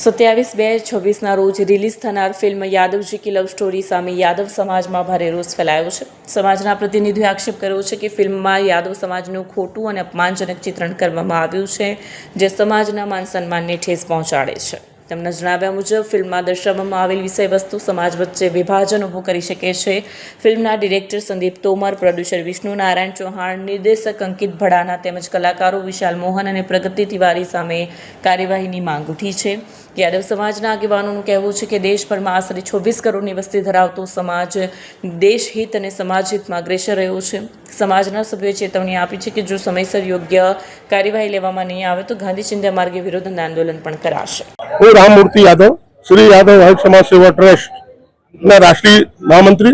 27/2/26 રોજ રિલીઝ થનાર ફિલ્મ યાદવજી કી love story સામે યાદવ સમાજમાં ભારે રોષ ફેલાયો છે। સમાજના પ્રતિનિધિઓએ આક્ષેપ કર્યો છે કે ફિલ્મમાં યાદવ સમાજનું ખોટું અને અપમાનજનક ચિત્રણ કરવામાં આવ્યું છે, જે સમાજના માન સન્માનને ઠેસ પહોંચાડે છે। તેમના જણાવ્યા મુજબ ફિલ્મમાં દર્શાવવામાં આવેલ વિષયવસ્તુ સમાજ વચ્ચે વિભાજન ઊભું કરી શકે છે। ફિલ્મના ડિરેક્ટર સંદીપ તોમર, પ્રોડ્યુસર વિષ્ણુ નારાયણ ચૌહાણ, નિર્દેશક અંકિત ભડાના તેમજ કલાકારો વિશાલ મોહન અને પ્રગતિ તિવારી સામે કાર્યવાહીની માંગ ઉઠી છે। યાદવ સમાજના આગેવાનોનું કહેવું છે કે દેશભરમાં આશરે 26 કરોડની વસ્તી ધરાવતો સમાજ દેશહિત અને સમાજહિતમાં અગ્રેસર રહ્યો છે। સમાજના સભ્યોએ ચેતવણી આપી છે કે જો સમયસર યોગ્ય કાર્યવાહી લેવામાં નહીં આવે તો ગાંધી ચિંધ્યા માર્ગે વિરોધ આંદોલન પણ કરાશે। હું રામમૂર્તિ यादव, श्री यादव हेल्थ समाज सेवा ट्रस्ट ना राष्ट्रीय महामंत्री।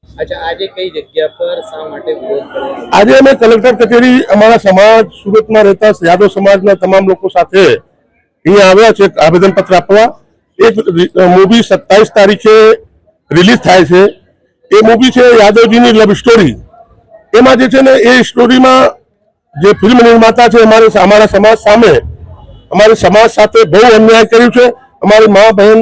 अच्छा, आज कई जगह पर शा માટે વિરોધ કર્યો? આજે અમે કલેક્ટર કચેરી અમારા સમાજ સુરતમાં રહેતા યાદવ સમાજના તમામ લોકો સાથે અહીંયા આવ્યા છે આવેદન પત્ર આપવા। એક મૂવી 27 તારીખે રિલીઝ થાય છે। એ મૂવી છે યાદવજીની લવ સ્ટોરી। એમાં જે છે ને એ સ્ટોરીમાં જે ફિલ્મ નિર્માતા છે અમારા સમાજ સામે અમાरे समाज साथे बहु अन्याय कर्યું છે। અમારી મા બહેન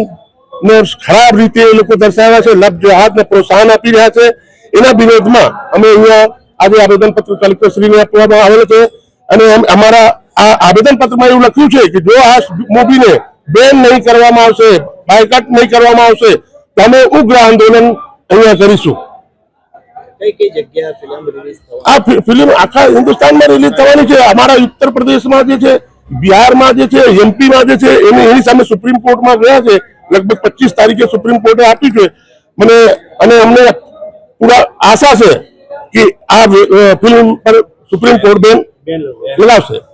ને ખરાબ રીતે એ લોકો દર્શાવ્યા છે, લવ જેહાદ ને પ્રોત્સાહન આપી રહ્યા છે। એના વિરોધમાં અમે અહીંયા આજે આવેદનપત્ર કલેક્ટરશ્રીને આપવામાં આવેલ છે અને અમારા આ આવેદનપત્રમાં એવું લખ્યું છે કે જો આ મૂવીને બેન નહીં કરવામાં આવશે, બાયકાટ નહીં કરવામાં આવશે તો અમે ઉગ્ર આંદોલન અહીંયા કરીશું। કઈ જગ્યા ફિલ્મ રિલીઝ થવાની? આ ફિલ્મ આખા હિન્દુસ્તાનમાં રિલીઝ થવાની છે। અમારા ઉત્તર પ્રદેશમાં જે છે, बिहार में एमपी में एनी सामे सुप्रीम कोर्ट में गया है। लगभग 25 तारीखे सुप्रीम कोर्टे आपी है मैंने अमने पूरा आशा है कि आ फिल्म पर सुप्रीम कोर्ट बेन लगावशे।